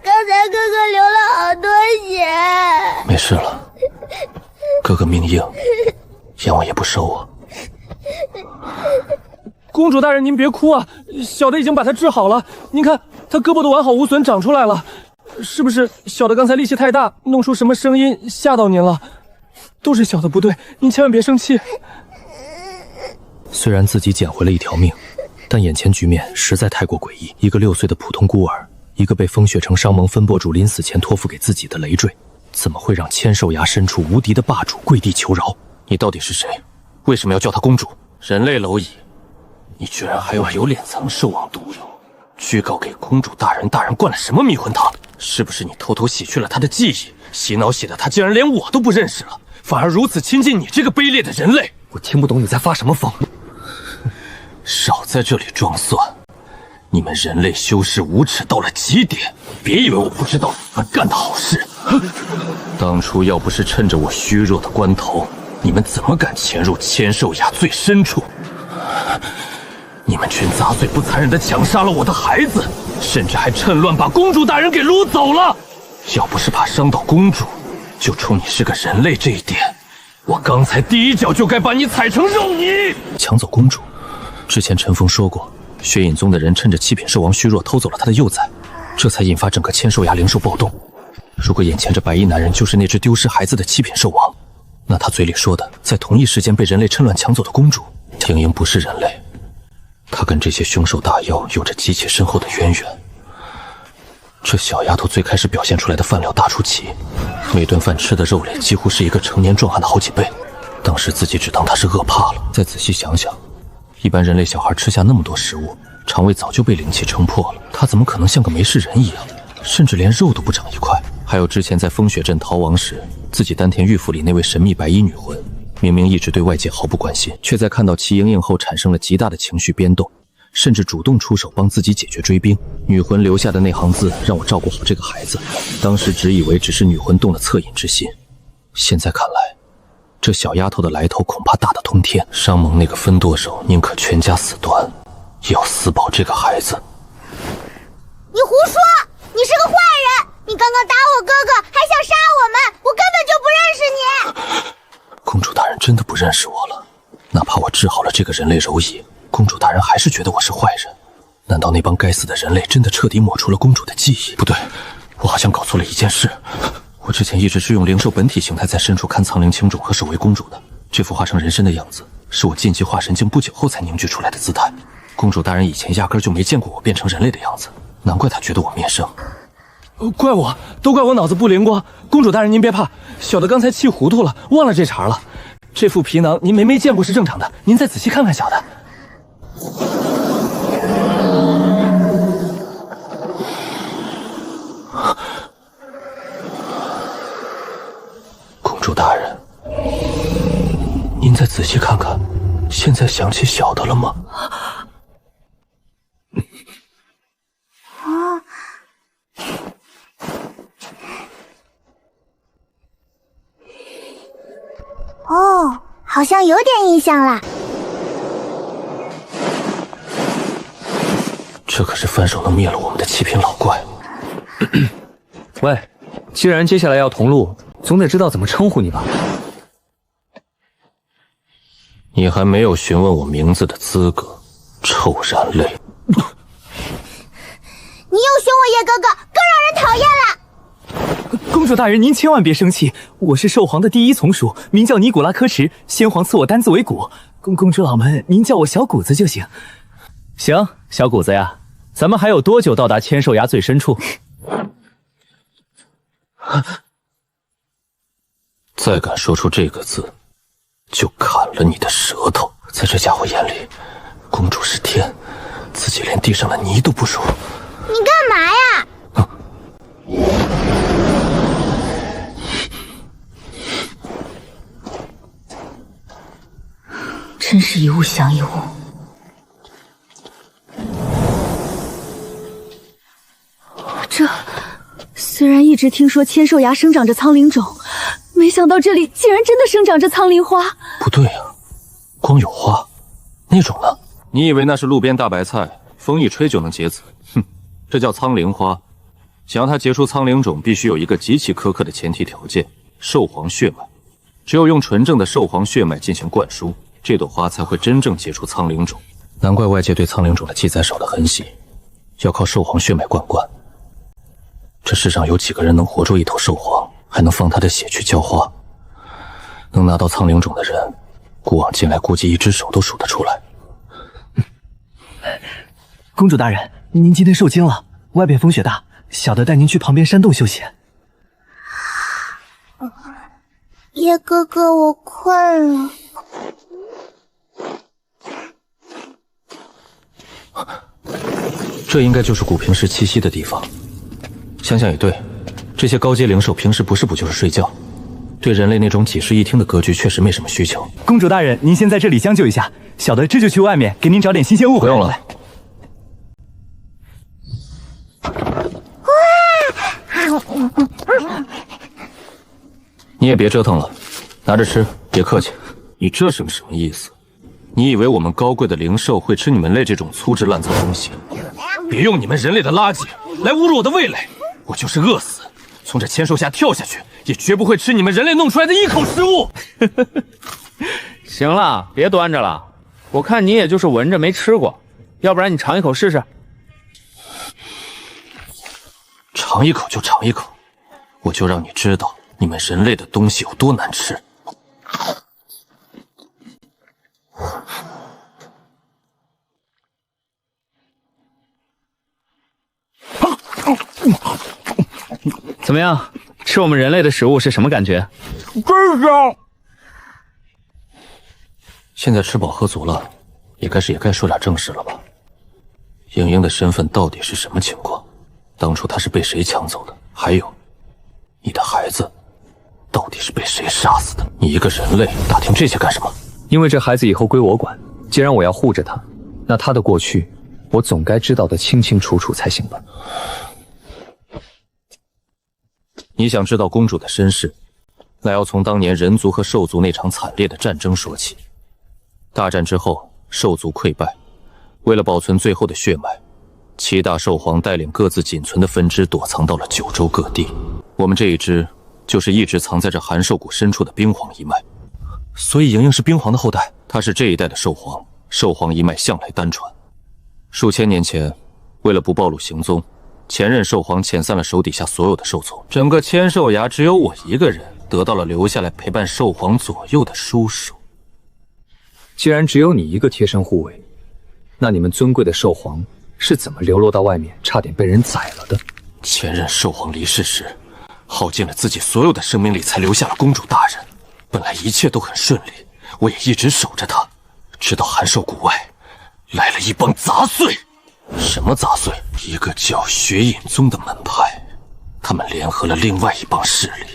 刚才哥哥流了好多血。没事了，哥哥命硬，阎王也不收我。公主大人，您别哭啊，小的已经把他治好了。您看，他胳膊都完好无损，长出来了。是不是小的刚才力气太大，弄出什么声音吓到您了？都是小的不对，您千万别生气。虽然自己捡回了一条命，但眼前局面实在太过诡异。一个6岁的普通孤儿，一个被风雪城商盟分舵主临死前托付给自己的累赘，怎么会让千兽崖深处无敌的霸主跪地求饶？你到底是谁？为什么要叫她公主？人类蝼蚁，你居然还有脸藏兽王毒药，居告给公主大人，大人灌了什么迷魂汤？是不是你偷偷洗去了她的记忆，洗脑洗的她竟然连我都不认识了，反而如此亲近你这个卑劣的人类？我听不懂你在发什么疯。少在这里装蒜！你们人类修士无耻到了极点，别以为我不知道你们干的好事。当初要不是趁着我虚弱的关头，你们怎么敢潜入千兽崖最深处？你们群杂碎不残忍地抢杀了我的孩子，甚至还趁乱把公主大人给掳走了。要不是怕伤到公主，就冲你是个人类这一点，我刚才第一脚就该把你踩成肉泥。抢走公主，之前陈峰说过，血影宗的人趁着七品兽王虚弱偷走了他的幼崽，这才引发整个千兽崖灵兽暴动。如果眼前这白衣男人就是那只丢失孩子的七品兽王，那他嘴里说的在同一时间被人类趁乱抢走的公主，听英不是人类，他跟这些凶兽大妖有着极其深厚的渊源。这小丫头最开始表现出来的饭量大出奇，每顿饭吃的肉类几乎是一个成年壮汉的好几倍。当时自己只当她是饿怕了，再仔细想想，一般人类小孩吃下那么多食物，肠胃早就被灵气撑破了，他怎么可能像个没事人一样，甚至连肉都不长一块？还有之前在风雪镇逃亡时，自己丹田玉腹里那位神秘白衣女魂，明明一直对外界毫不关心，却在看到齐莹莹后产生了极大的情绪变动，甚至主动出手帮自己解决追兵。女魂留下的那行字让我照顾好这个孩子，当时只以为只是女魂动了恻隐之心，现在看来，这小丫头的来头恐怕大得通天。商盟那个分舵手宁可全家死端，也要私保这个孩子。你胡说！你是个坏人！你刚刚打我哥哥，还想杀我们，我根本就不认识你！公主大人真的不认识我了？哪怕我治好了这个人类蝼蚁，公主大人还是觉得我是坏人？难道那帮该死的人类真的彻底抹除了公主的记忆？不对，我好像搞错了一件事。我之前一直是用灵兽本体形态在深处看苍灵青种和守卫公主的，这副化成人身的样子，是我晋级化神境不久后才凝聚出来的姿态。公主大人以前压根就没见过我变成人类的样子，难怪她觉得我面生。怪我，都怪我脑子不灵光。公主大人您别怕，小的刚才气糊涂了，忘了这茬了。这副皮囊您没见过是正常的，您再仔细看看小的。公主大人，您再仔细看看，现在想起小的了吗？哦，好像有点印象了。这可是翻手能灭了我们的七品老怪。喂，既然接下来要同路，总得知道怎么称呼你吧？你还没有询问我名字的资格，臭然泪。你又凶我叶哥哥，更让人讨厌了。公主大人，您千万别生气，我是兽皇的第一从属，名叫尼古拉科什，先皇赐我单字为骨。公主老们，您叫我小谷子就行。行，小谷子呀，咱们还有多久到达千兽崖最深处？再敢说出这个字，就砍了你的舌头。在这家伙眼里，公主是天，自己连地上的泥都不如。你干嘛呀？真是一物降一物。虽然一直听说千兽崖生长着苍灵种，没想到这里竟然真的生长着苍灵花。不对啊，光有花，那种呢？你以为那是路边大白菜，风一吹就能结籽？哼，这叫苍灵花。想要它结出苍灵种，必须有一个极其苛刻的前提条件——兽皇血脉。只有用纯正的兽皇血脉进行灌输，这朵花才会真正结出苍灵种。难怪外界对苍灵种的记载少得很稀，要靠兽皇血脉灌灌。这世上有几个人能活捉一头兽皇，还能放他的血去浇花？能拿到苍灵种的人，古往今来估计一只手都数得出来。公主大人，您今天受惊了，外边风雪大，小的带您去旁边山洞休息。叶哥哥，我困了。这应该就是古平时栖息的地方。想想也对，这些高阶灵兽平时不是补就是睡觉，对人类那种几室一厅的格局确实没什么需求。公主大人，您先在这里将就一下，小的这就去外面给您找点新鲜物回来。不用了。你也别折腾了，拿着吃，别客气。你这是个什么意思？你以为我们高贵的灵兽会吃你们类这种粗制滥造东西？别用你们人类的垃圾来侮辱我的味蕾！我就是饿死，从这千兽下跳下去，也绝不会吃你们人类弄出来的一口食物。行了，别端着了，我看你也就是闻着没吃过，要不然你尝一口试试。尝一口就尝一口，我就让你知道你们人类的东西有多难吃。怎么样？吃我们人类的食物是什么感觉？真香！现在吃饱喝足了，也该说点正事了吧？莹莹的身份到底是什么情况？当初她是被谁抢走的？还有，你的孩子到底是被谁杀死的？你一个人类打听这些干什么？因为这孩子以后归我管，既然我要护着他，那他的过去我总该知道的清清楚楚才行吧。你想知道公主的身世，那要从当年人族和兽族那场惨烈的战争说起。大战之后，兽族溃败，为了保存最后的血脉，7大兽皇带领各自仅存的分支躲藏到了九州各地。我们这一支就是一直藏在这寒兽谷深处的冰皇一脉。所以莹莹是冰皇的后代，她是这一代的兽皇，兽皇一脉向来单传。数千年前，为了不暴露行踪，前任兽皇遣散了手底下所有的兽族，整个千兽崖只有我一个人得到了留下来陪伴兽皇左右的叔叔。既然只有你一个贴身护卫，那你们尊贵的兽皇是怎么流落到外面，差点被人宰了的？前任兽皇离世时，耗尽了自己所有的生命力，才留下了公主大人。本来一切都很顺利，我也一直守着她，直到寒兽谷外来了一帮杂碎。什么杂碎？一个叫雪隐宗的门派，他们联合了另外一帮势力，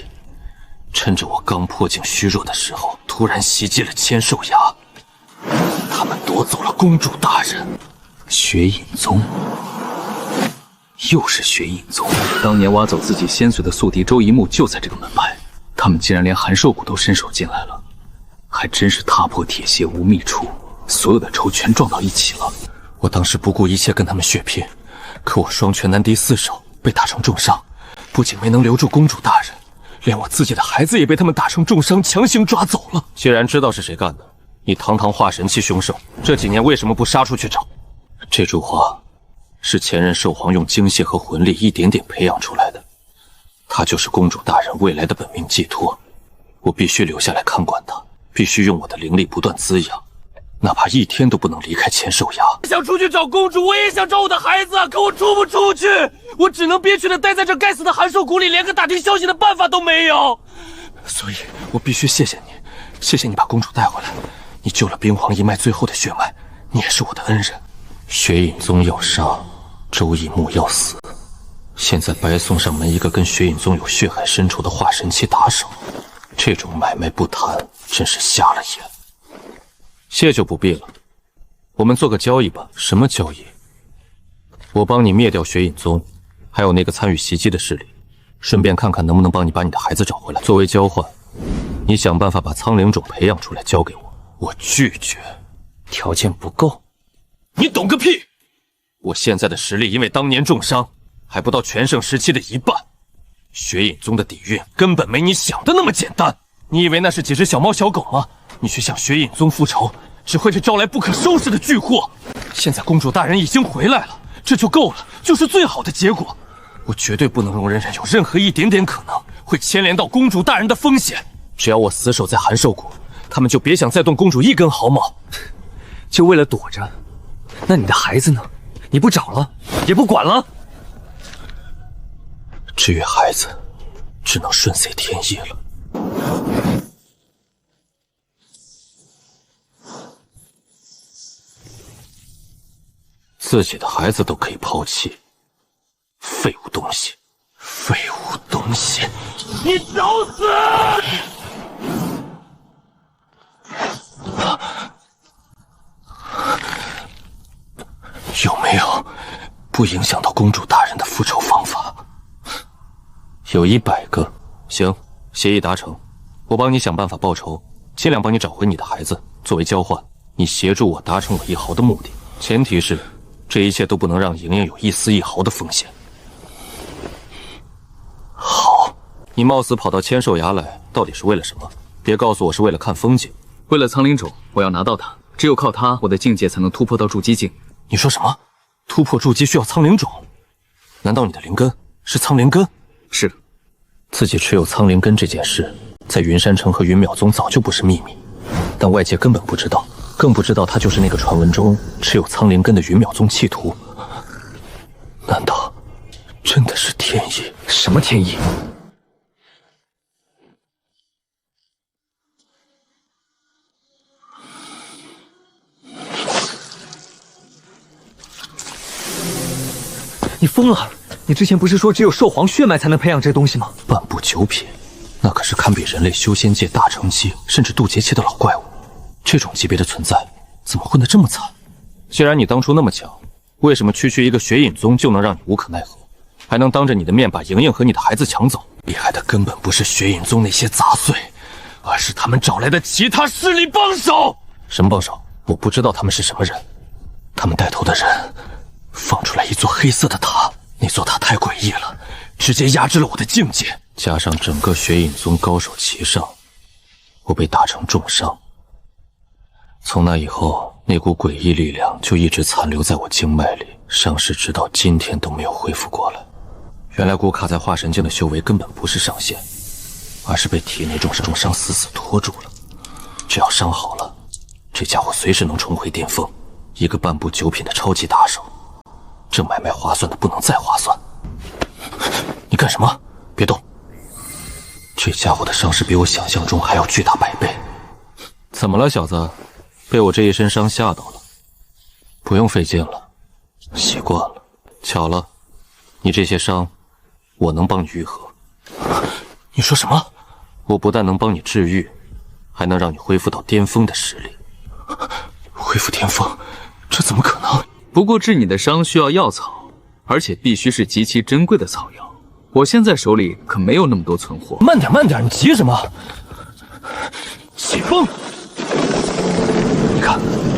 趁着我刚破境虚弱的时候，突然袭击了千兽崖。他们夺走了公主大人。雪隐宗，又是雪隐宗。当年挖走自己先岁的宿敌周一木就在这个门派，他们竟然连寒兽谷都伸手进来了。还真是踏破铁鞋无觅处，所有的仇全撞到一起了。我当时不顾一切跟他们血拼，可我双拳难敌四手，被打成重伤，不仅没能留住公主大人，连我自己的孩子也被他们打成重伤，强行抓走了。既然知道是谁干的，你堂堂化神期凶兽，这几年为什么不杀出去找？这株花是前任兽皇用精血和魂力一点点培养出来的，它就是公主大人未来的本命寄托。我必须留下来看管它，必须用我的灵力不断滋养，哪怕一天都不能离开千兽崖。想出去找公主，我也想找我的孩子，可我出不出去，我只能憋屈的待在这该死的寒兽谷里，连个打听消息的办法都没有。所以我必须谢谢你，谢谢你把公主带回来，你救了冰皇一脉最后的血脉，你也是我的恩人。血影宗要杀，周一木要死，现在白送上门一个跟血影宗有血海深仇的化神期打手，这种买卖不谈，真是瞎了眼。谢就不必了，我们做个交易吧。什么交易？我帮你灭掉血影宗，还有那个参与袭击的势力，顺便看看能不能帮你把你的孩子找回来。作为交换，你想办法把苍灵种培养出来交给我。我拒绝，条件不够。你懂个屁！我现在的实力因为当年重伤，还不到全盛时期的一半。血影宗的底蕴根本没你想的那么简单。你以为那是几只小猫小狗吗？你去向血影宗复仇，只会是招来不可收拾的巨祸。现在公主大人已经回来了，这就够了，就是最好的结果。我绝对不能容忍有任何一点点可能会牵连到公主大人的风险。只要我死守在寒兽谷，他们就别想再动公主一根毫毛。就为了躲着？那你的孩子呢？你不找了，也不管了？至于孩子，只能顺随天意了。自己的孩子都可以抛弃，废物东西，废物东西！你找死！有没有不影响到公主大人的复仇方法？有100个。行，协议达成，我帮你想办法报仇，尽量帮你找回你的孩子。作为交换，你协助我达成我1毫的目的，前提是这一切都不能让莹莹有一丝一毫的风险。好，你冒死跑到千兽崖来，到底是为了什么？别告诉我是为了看风景。为了苍灵种，我要拿到它，只有靠它，我的境界才能突破到筑基境。你说什么？突破筑基需要苍灵种？难道你的灵根是苍灵根？是的。自己持有苍灵根这件事，在云山城和云淼宗早就不是秘密，但外界根本不知道，更不知道他就是那个传闻中持有苍灵根的云淼宗弃徒。难道真的是天意？什么天意？你疯了！你之前不是说只有兽皇血脉才能培养这东西吗？半部九品，那可是堪比人类修仙界大成期甚至渡劫期的老怪物，这种级别的存在，怎么混得这么惨？既然你当初那么强，为什么区区一个血影宗就能让你无可奈何，还能当着你的面把莹莹和你的孩子抢走？厉害的根本不是血影宗那些杂碎，而是他们找来的其他势力帮手。什么帮手？我不知道他们是什么人，他们带头的人放出来一座黑色的塔，那座塔太诡异了，直接压制了我的境界，加上整个血影宗高手齐上，我被打成重伤。从那以后，那股诡异力量就一直残留在我经脉里，伤势直到今天都没有恢复过来。原来骨卡在化神境的修为根本不是上限，而是被体内重伤死死拖住了。只要伤好了，这家伙随时能重回巅峰，一个半部九品的超级打手。这买卖划算的不能再划算！你干什么？别动！这家伙的伤势比我想象中还要巨大100倍。怎么了，小子？被我这一身伤吓到了？不用费劲了，习惯了。巧了，你这些伤，我能帮你愈合。你说什么？我不但能帮你治愈，还能让你恢复到巅峰的实力。恢复巅峰？这怎么可能？不过治你的伤需要药草，而且必须是极其珍贵的草药。我现在手里可没有那么多存货。慢点，你急什么？起风！他。